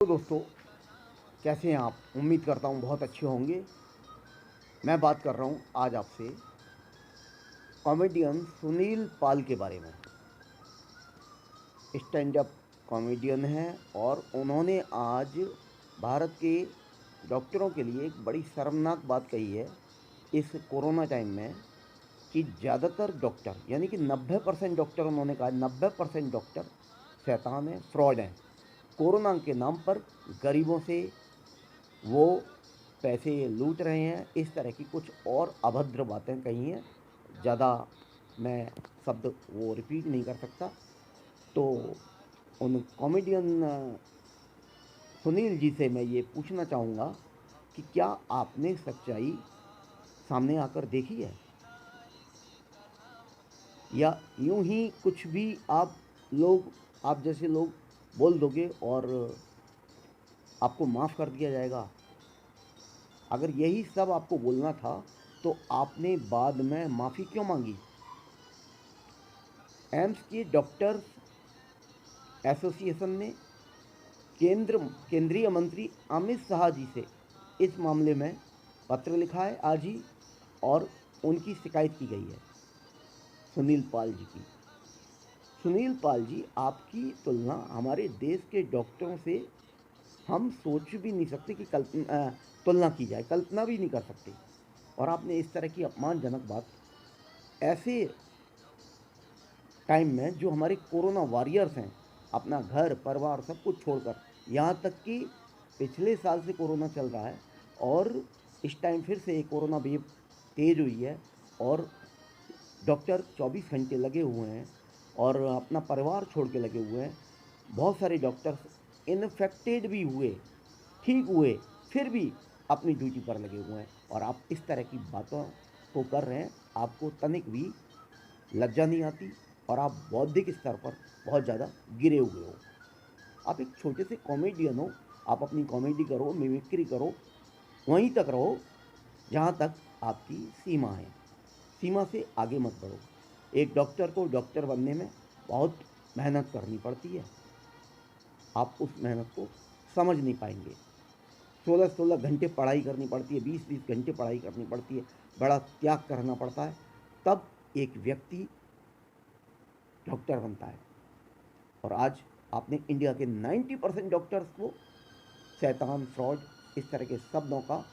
तो दोस्तों, कैसे हैं आप? उम्मीद करता हूँ बहुत अच्छे होंगे। मैं बात कर रहा हूँ आज आपसे कॉमेडियन सुनील पाल के बारे में। स्टैंड अप कॉमेडियन हैं और उन्होंने आज भारत के डॉक्टरों के लिए एक बड़ी शर्मनाक बात कही है इस कोरोना टाइम में कि ज़्यादातर डॉक्टर यानी कि 90% डॉक्टर, उन्होंने कहा 90% डॉक्टर शैतान हैं, फ्रॉड हैं। कोरोना के नाम पर गरीबों से वो पैसे लूट रहे हैं, इस तरह की कुछ और अभद्र बातें कही हैं। ज़्यादा मैं शब्द वो रिपीट नहीं कर सकता। तो उन कॉमेडियन सुनील जी से मैं ये पूछना चाहूँगा कि क्या आपने सच्चाई सामने आकर देखी है, या यूं ही कुछ भी आप जैसे लोग बोल दोगे और आपको माफ़ कर दिया जाएगा? अगर यही सब आपको बोलना था तो आपने बाद में माफ़ी क्यों मांगी? एम्स के डॉक्टर्स एसोसिएशन ने केंद्रीय मंत्री अमित शाह जी से इस मामले में पत्र लिखा है आज ही, और उनकी शिकायत की गई है सुनील पाल जी की। सुनील पाल जी, आपकी तुलना हमारे देश के डॉक्टरों से हम सोच भी नहीं सकते कि तुलना की जाए, कल्पना भी नहीं कर सकते। और आपने इस तरह की अपमानजनक बात ऐसे टाइम में, जो हमारे कोरोना वॉरियर्स हैं, अपना घर परिवार सब कुछ छोड़कर, यहाँ तक कि पिछले साल से कोरोना चल रहा है और इस टाइम फिर से कोरोना वेव तेज़ हुई है और डॉक्टर 24 घंटे लगे हुए हैं और अपना परिवार छोड़ के लगे हुए हैं। बहुत सारे डॉक्टर्स इन्फेक्टेड भी हुए, ठीक हुए, फिर भी अपनी ड्यूटी पर लगे हुए हैं और आप इस तरह की बातों को कर रहे हैं। आपको तनिक भी लज्जा नहीं आती और आप बौद्धिक स्तर पर बहुत ज़्यादा गिरे हुए हो। आप एक छोटे से कॉमेडियन हो, आप अपनी कॉमेडी करो, मिमिक्री करो, वहीं तक रहो जहाँ तक आपकी सीमा है। सीमा से आगे मत बढ़ो। एक डॉक्टर को डॉक्टर बनने में बहुत मेहनत करनी पड़ती है, आप उस मेहनत को समझ नहीं पाएंगे। 16-16 घंटे पढ़ाई करनी पड़ती है, 20-20 घंटे पढ़ाई करनी पड़ती है, बड़ा त्याग करना पड़ता है, तब एक व्यक्ति डॉक्टर बनता है। और आज आपने इंडिया के 90% डॉक्टर्स को शैतान, फ्रॉड, इस तरह के शब्दों का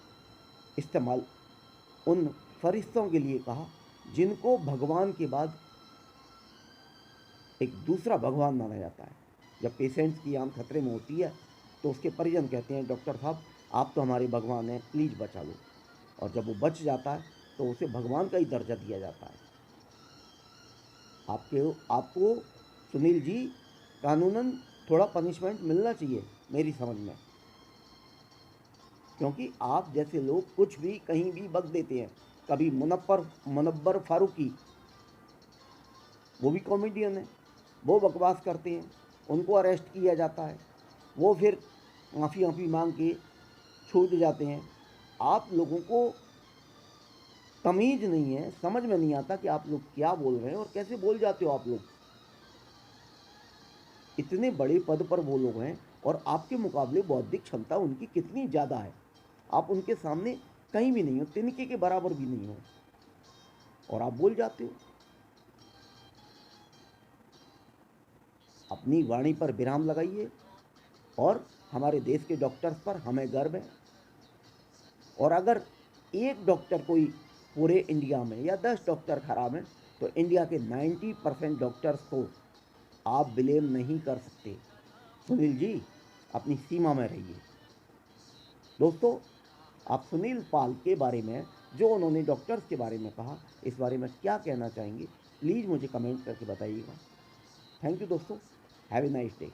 इस्तेमाल उन फरिश्तों के लिए कहा जिनको भगवान के बाद एक दूसरा भगवान माना जाता है। जब पेशेंट्स की जान खतरे में होती है तो उसके परिजन कहते हैं, डॉक्टर साहब आप तो हमारे भगवान हैं, प्लीज़ बचा लो। और जब वो बच जाता है तो उसे भगवान का ही दर्जा दिया जाता है। आपको सुनील जी, कानूनन थोड़ा पनिशमेंट मिलना चाहिए मेरी समझ में, क्योंकि आप जैसे लोग कुछ भी कहीं भी बक देते हैं। कभी मुनव्वर फारूकी, वो भी कॉमेडियन है, वो बकवास करते हैं, उनको अरेस्ट किया जाता है, वो फिर माफ़ी मांग के छूट जाते हैं। आप लोगों को तमीज़ नहीं है, समझ में नहीं आता कि आप लोग क्या बोल रहे हैं और कैसे बोल जाते हो आप लोग। इतने बड़े पद पर वो लोग हैं और आपके मुकाबले बौद्धिक क्षमता उनकी कितनी ज़्यादा है। आप उनके सामने कहीं भी नहीं हो, तिनके के बराबर भी नहीं हो, और आप बोल जाते हो। अपनी वाणी पर विराम लगाइए। और हमारे देश के डॉक्टर्स पर हमें गर्व है। और अगर एक डॉक्टर कोई पूरे इंडिया में या 10 डॉक्टर खराब हैं तो इंडिया के 90% डॉक्टर्स को आप ब्लेम नहीं कर सकते। सुनील जी, अपनी सीमा में रहिए। दोस्तों, आप सुनील पाल के बारे में, जो उन्होंने डॉक्टर्स के बारे में कहा, इस बारे में क्या कहना चाहेंगे? प्लीज़ मुझे कमेंट करके बताइएगा। थैंक यू दोस्तों, हैव ए नाइस डे।